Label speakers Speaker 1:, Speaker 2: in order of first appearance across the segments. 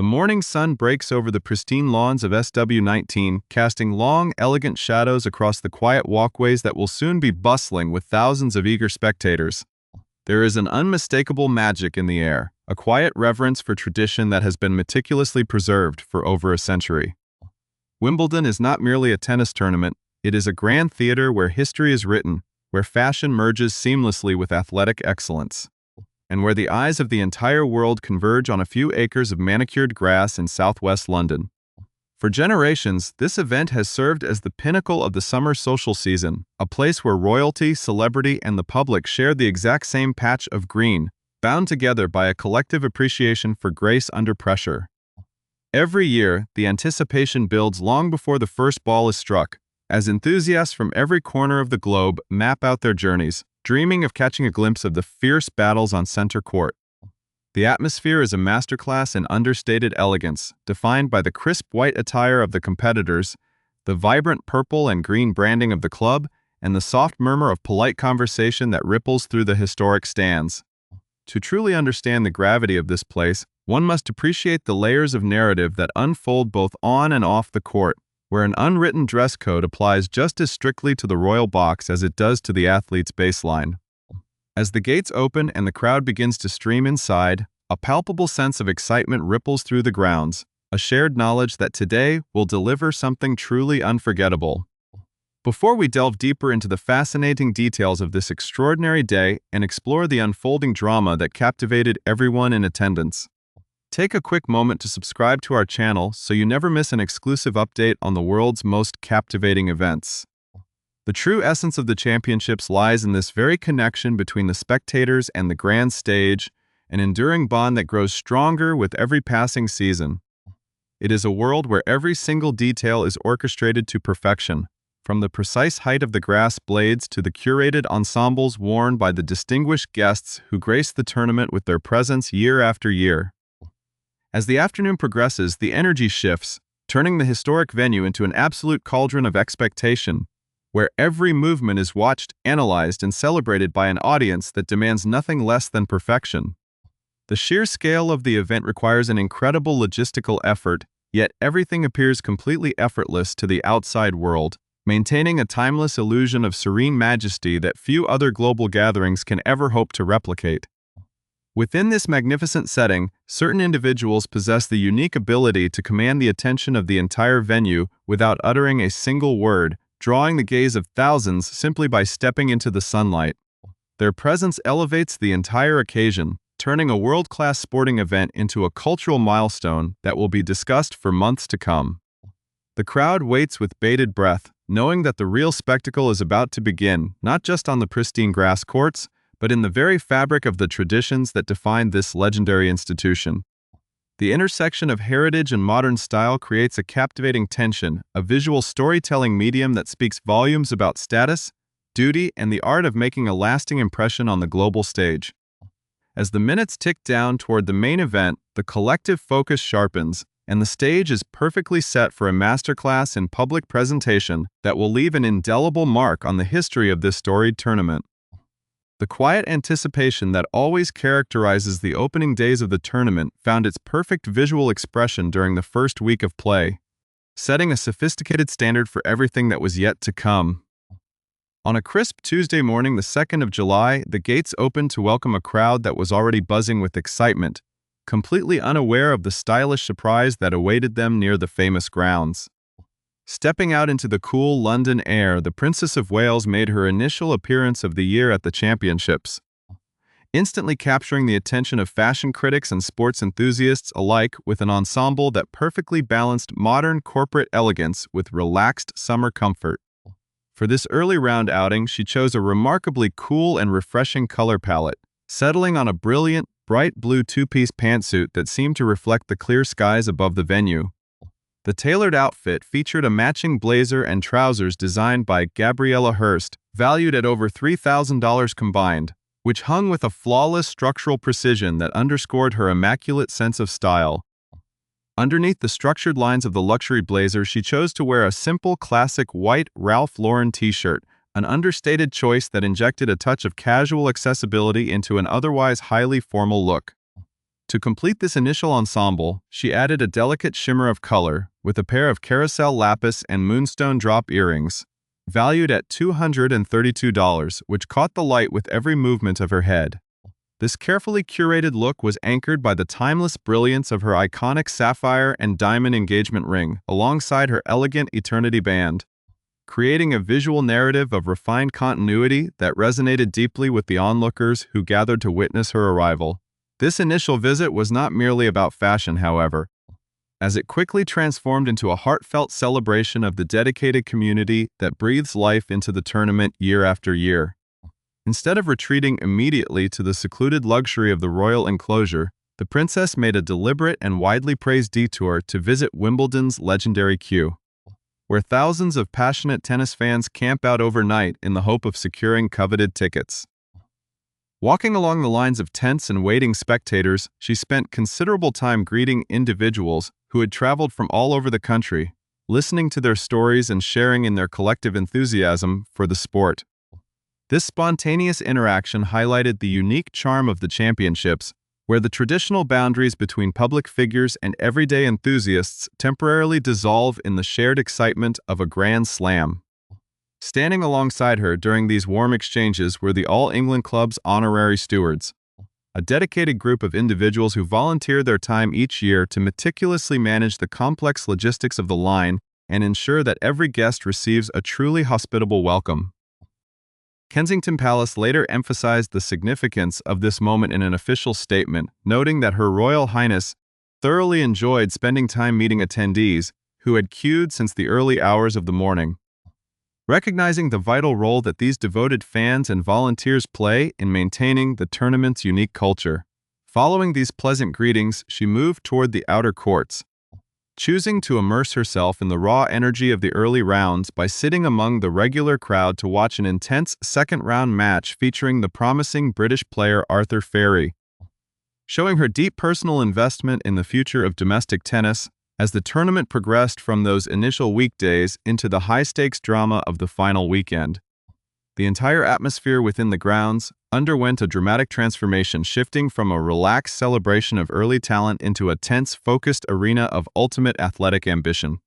Speaker 1: The morning sun breaks over the pristine lawns of SW19, casting long, elegant shadows across the quiet walkways that will soon be bustling with thousands of eager spectators. There is an unmistakable magic in the air, a quiet reverence for tradition that has been meticulously preserved for over a century. Wimbledon is not merely a tennis tournament, it is a grand theater where history is written, where fashion merges seamlessly with athletic excellence, and where the eyes of the entire world converge on a few acres of manicured grass in southwest London. For generations, this event has served as the pinnacle of the summer social season, a place where royalty, celebrity, and the public share the exact same patch of green, bound together by a collective appreciation for grace under pressure. Every year, the anticipation builds long before the first ball is struck, as enthusiasts from every corner of the globe map out their journeys, dreaming of catching a glimpse of the fierce battles on center court. The atmosphere is a masterclass in understated elegance, defined by the crisp white attire of the competitors, the vibrant purple and green branding of the club, and the soft murmur of polite conversation that ripples through the historic stands. To truly understand the gravity of this place, one must appreciate the layers of narrative that unfold both on and off the court, where an unwritten dress code applies just as strictly to the royal box as it does to the athlete's baseline. As the gates open and the crowd begins to stream inside, a palpable sense of excitement ripples through the grounds, a shared knowledge that today will deliver something truly unforgettable. Before we delve deeper into the fascinating details of this extraordinary day and explore the unfolding drama that captivated everyone in attendance, take a quick moment to subscribe to our channel so you never miss an exclusive update on the world's most captivating events. The true essence of the championships lies in this very connection between the spectators and the grand stage, an enduring bond that grows stronger with every passing season. It is a world where every single detail is orchestrated to perfection, from the precise height of the grass blades to the curated ensembles worn by the distinguished guests who grace the tournament with their presence year after year. As the afternoon progresses, the energy shifts, turning the historic venue into an absolute cauldron of expectation, where every movement is watched, analyzed, and celebrated by an audience that demands nothing less than perfection. The sheer scale of the event requires an incredible logistical effort, yet everything appears completely effortless to the outside world, maintaining a timeless illusion of serene majesty that few other global gatherings can ever hope to replicate. Within this magnificent setting, certain individuals possess the unique ability to command the attention of the entire venue without uttering a single word, drawing the gaze of thousands simply by stepping into the sunlight. Their presence elevates the entire occasion, turning a world-class sporting event into a cultural milestone that will be discussed for months to come. The crowd waits with bated breath, knowing that the real spectacle is about to begin, not just on the pristine grass courts, but in the very fabric of the traditions that define this legendary institution. The intersection of heritage and modern style creates a captivating tension, a visual storytelling medium that speaks volumes about status, duty, and the art of making a lasting impression on the global stage. As the minutes tick down toward the main event, the collective focus sharpens, and the stage is perfectly set for a masterclass in public presentation that will leave an indelible mark on the history of this storied tournament. The quiet anticipation that always characterizes the opening days of the tournament found its perfect visual expression during the first week of play, setting a sophisticated standard for everything that was yet to come. On a crisp Tuesday morning, the 2nd of July, the gates opened to welcome a crowd that was already buzzing with excitement, completely unaware of the stylish surprise that awaited them near the famous grounds. Stepping out into the cool London air, the Princess of Wales made her initial appearance of the year at the championships, instantly capturing the attention of fashion critics and sports enthusiasts alike with an ensemble that perfectly balanced modern corporate elegance with relaxed summer comfort. For this early round outing, she chose a remarkably cool and refreshing color palette, settling on a brilliant, bright blue two-piece pantsuit that seemed to reflect the clear skies above the venue. The tailored outfit featured a matching blazer and trousers designed by Gabriella Hurst, valued at over $3,000 combined, which hung with a flawless structural precision that underscored her immaculate sense of style. Underneath the structured lines of the luxury blazer, she chose to wear a simple, classic white Ralph Lauren t-shirt, an understated choice that injected a touch of casual accessibility into an otherwise highly formal look. To complete this initial ensemble, she added a delicate shimmer of color with a pair of carousel lapis and moonstone drop earrings, valued at $232, which caught the light with every movement of her head. This carefully curated look was anchored by the timeless brilliance of her iconic sapphire and diamond engagement ring, alongside her elegant eternity band, creating a visual narrative of refined continuity that resonated deeply with the onlookers who gathered to witness her arrival. This initial visit was not merely about fashion, however, as it quickly transformed into a heartfelt celebration of the dedicated community that breathes life into the tournament year after year. Instead of retreating immediately to the secluded luxury of the royal enclosure, the princess made a deliberate and widely praised detour to visit Wimbledon's legendary queue, where thousands of passionate tennis fans camp out overnight in the hope of securing coveted tickets. Walking along the lines of tense and waiting spectators, she spent considerable time greeting individuals who had traveled from all over the country, listening to their stories and sharing in their collective enthusiasm for the sport. This spontaneous interaction highlighted the unique charm of the championships, where the traditional boundaries between public figures and everyday enthusiasts temporarily dissolve in the shared excitement of a grand slam. Standing alongside her during these warm exchanges were the All England Club's honorary stewards, a dedicated group of individuals who volunteer their time each year to meticulously manage the complex logistics of the line and ensure that every guest receives a truly hospitable welcome. Kensington Palace later emphasized the significance of this moment in an official statement, noting that Her Royal Highness thoroughly enjoyed spending time meeting attendees who had queued since the early hours of the morning. Recognizing the vital role that these devoted fans and volunteers play in maintaining the tournament's unique culture. Following these pleasant greetings, she moved toward the outer courts, choosing to immerse herself in the raw energy of the early rounds by sitting among the regular crowd to watch an intense second-round match featuring the promising British player Arthur Ferry. Showing her deep personal investment in the future of domestic tennis, as the tournament progressed from those initial weekdays into the high-stakes drama of the final weekend. The entire atmosphere within the grounds underwent a dramatic transformation, shifting from a relaxed celebration of early talent into a tense, focused arena of ultimate athletic ambition.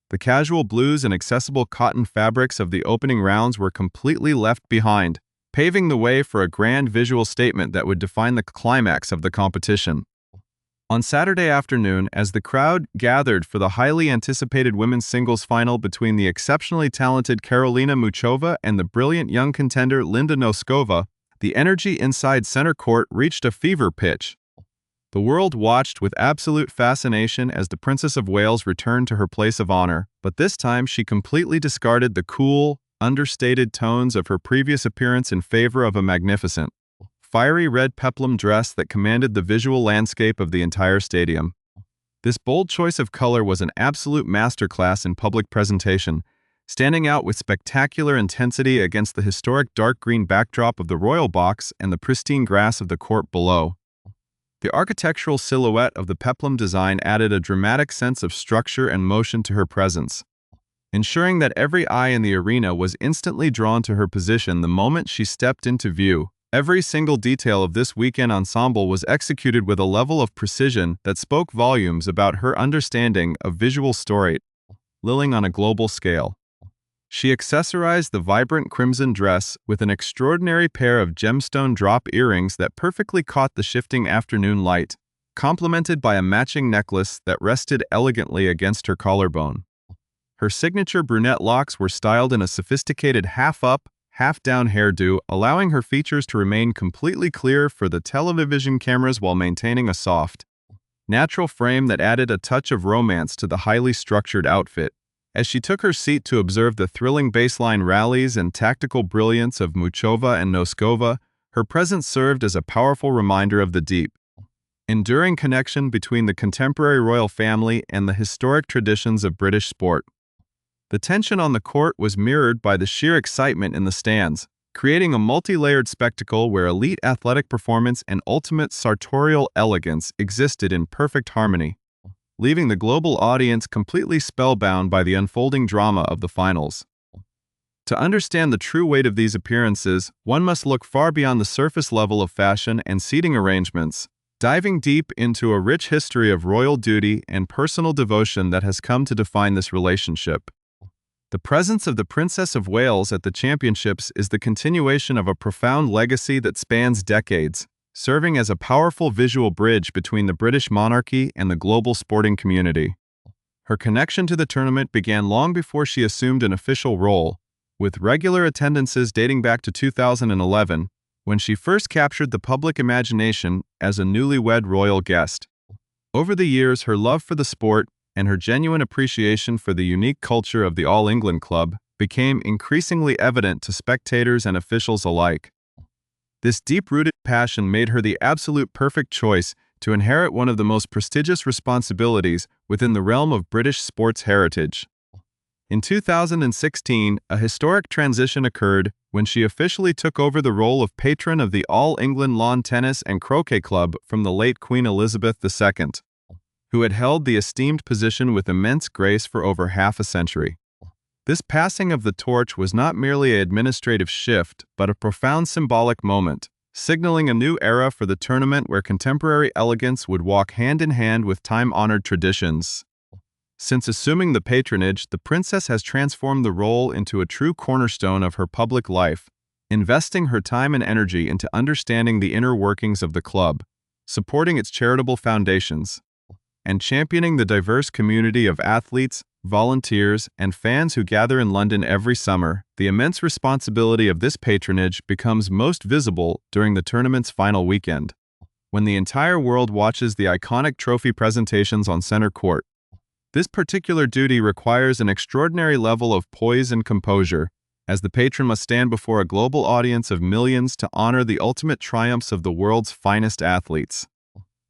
Speaker 1: The casual blues and accessible cotton fabrics of the opening rounds were completely left behind, paving the way for a grand visual statement that would define the climax of the competition. On Saturday afternoon, as the crowd gathered for the highly anticipated women's singles final between the exceptionally talented Karolina Muchova and the brilliant young contender Linda Noskova, the energy inside center court reached a fever pitch. The world watched with absolute fascination as the Princess of Wales returned to her place of honor, but this time she completely discarded the cool, understated tones of her previous appearance in favor of a magnificent, fiery red peplum dress that commanded the visual landscape of the entire stadium. This bold choice of color was an absolute masterclass in public presentation, standing out with spectacular intensity against the historic dark green backdrop of the royal box and the pristine grass of the court below. The architectural silhouette of the peplum design added a dramatic sense of structure and motion to her presence, ensuring that every eye in the arena was instantly drawn to her position the moment she stepped into view. Every single detail of this weekend ensemble was executed with a level of precision that spoke volumes about her understanding of visual storytelling on a global scale. She accessorized the vibrant crimson dress with an extraordinary pair of gemstone drop earrings that perfectly caught the shifting afternoon light, complemented by a matching necklace that rested elegantly against her collarbone. Her signature brunette locks were styled in a sophisticated half-up, half-down hairdo, allowing her features to remain completely clear for the television cameras while maintaining a soft, natural frame that added a touch of romance to the highly structured outfit. As she took her seat to observe the thrilling baseline rallies and tactical brilliance of Muchova and Noskova, her presence served as a powerful reminder of the deep, enduring connection between the contemporary royal family and the historic traditions of British sport. The tension on the court was mirrored by the sheer excitement in the stands, creating a multi-layered spectacle where elite athletic performance and ultimate sartorial elegance existed in perfect harmony, leaving the global audience completely spellbound by the unfolding drama of the finals. To understand the true weight of these appearances, one must look far beyond the surface level of fashion and seating arrangements, diving deep into a rich history of royal duty and personal devotion that has come to define this relationship. The presence of the Princess of Wales at the championships is the continuation of a profound legacy that spans decades, serving as a powerful visual bridge between the British monarchy and the global sporting community. Her connection to the tournament began long before she assumed an official role, with regular attendances dating back to 2011, when she first captured the public imagination as a newlywed royal guest. Over the years, her love for the sport and her genuine appreciation for the unique culture of the All England Club became increasingly evident to spectators and officials alike. This deep-rooted passion made her the absolute perfect choice to inherit one of the most prestigious responsibilities within the realm of British sports heritage. In 2016, a historic transition occurred when she officially took over the role of patron of the All England Lawn Tennis and Croquet Club from the late Queen Elizabeth II, who had held the esteemed position with immense grace for over half a century. This passing of the torch was not merely an administrative shift, but a profound symbolic moment, signaling a new era for the tournament where contemporary elegance would walk hand in hand with time-honored traditions. Since assuming the patronage, the princess has transformed the role into a true cornerstone of her public life, investing her time and energy into understanding the inner workings of the club, supporting its charitable foundations, and championing the diverse community of athletes, volunteers, and fans who gather in London every summer. The immense responsibility of this patronage becomes most visible during the tournament's final weekend, when the entire world watches the iconic trophy presentations on center court. This particular duty requires an extraordinary level of poise and composure, as the patron must stand before a global audience of millions to honor the ultimate triumphs of the world's finest athletes.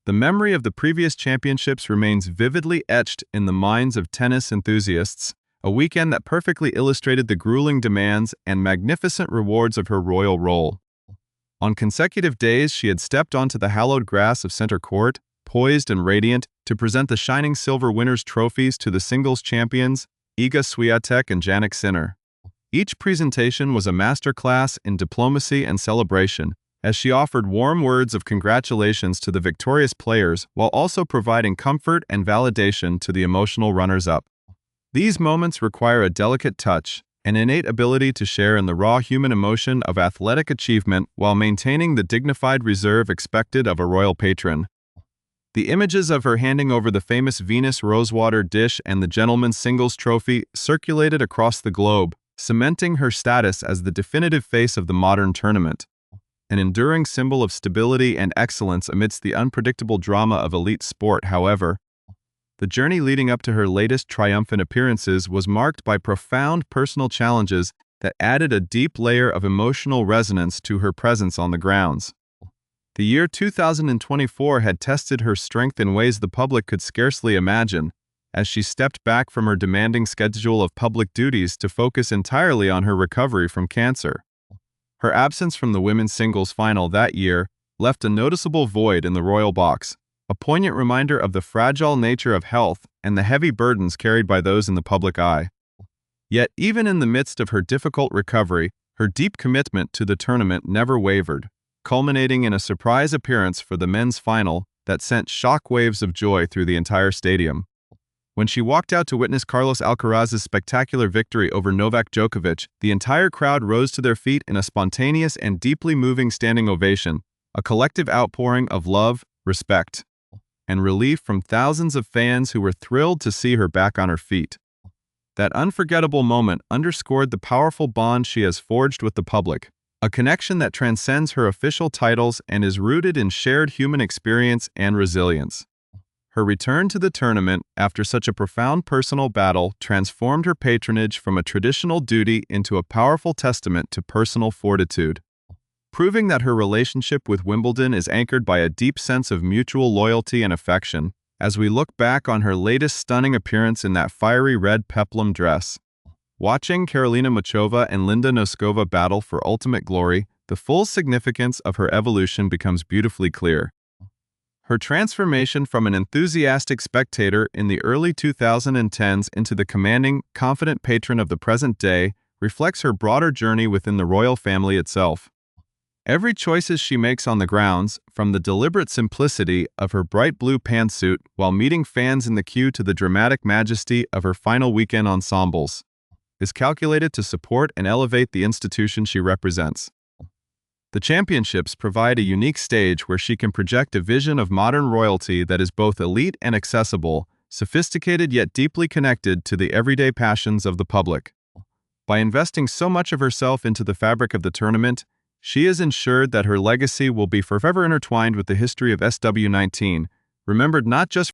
Speaker 1: The memory of the previous championships remains vividly etched in the minds of tennis enthusiasts, a weekend that perfectly illustrated the grueling demands and magnificent rewards of her royal role. On consecutive days, she had stepped onto the hallowed grass of center court, poised and radiant, to present the shining silver winners' trophies to the singles champions, Iga Swiatek and Jannik Sinner. Each presentation was a masterclass in diplomacy and celebration, as she offered warm words of congratulations to the victorious players while also providing comfort and validation to the emotional runners-up. These moments require a delicate touch, an innate ability to share in the raw human emotion of athletic achievement while maintaining the dignified reserve expected of a royal patron. The images of her handing over the famous Venus Rosewater dish and the gentleman's singles trophy circulated across the globe, cementing her status as the definitive face of the modern tournament. An enduring symbol of stability and excellence amidst the unpredictable drama of elite sport, however, the journey leading up to her latest triumphant appearances was marked by profound personal challenges that added a deep layer of emotional resonance to her presence on the grounds. The year 2024 had tested her strength in ways the public could scarcely imagine, as she stepped back from her demanding schedule of public duties to focus entirely on her recovery from cancer. Her absence from the women's singles final that year left a noticeable void in the royal box, a poignant reminder of the fragile nature of health and the heavy burdens carried by those in the public eye. Yet, even in the midst of her difficult recovery, her deep commitment to the tournament never wavered, culminating in a surprise appearance for the men's final that sent shockwaves of joy through the entire stadium. When she walked out to witness Carlos Alcaraz's spectacular victory over Novak Djokovic, the entire crowd rose to their feet in a spontaneous and deeply moving standing ovation, a collective outpouring of love, respect, and relief from thousands of fans who were thrilled to see her back on her feet. That unforgettable moment underscored the powerful bond she has forged with the public, a connection that transcends her official titles and is rooted in shared human experience and resilience. Her return to the tournament after such a profound personal battle transformed her patronage from a traditional duty into a powerful testament to personal fortitude, proving that her relationship with Wimbledon is anchored by a deep sense of mutual loyalty and affection. As we look back on her latest stunning appearance in that fiery red peplum dress, watching Karolina Muchova and Noskova battle for ultimate glory, the full significance of her evolution becomes beautifully clear. Her transformation from an enthusiastic spectator in the early 2010s into the commanding, confident patron of the present day reflects her broader journey within the royal family itself. Every choices she makes on the grounds, from the deliberate simplicity of her bright blue pantsuit while meeting fans in the queue to the dramatic majesty of her final weekend ensembles, is calculated to support and elevate the institution she represents. The championships provide a unique stage where she can project a vision of modern royalty that is both elite and accessible, sophisticated yet deeply connected to the everyday passions of the public. By investing so much of herself into the fabric of the tournament, she has ensured that her legacy will be forever intertwined with the history of SW19, remembered not just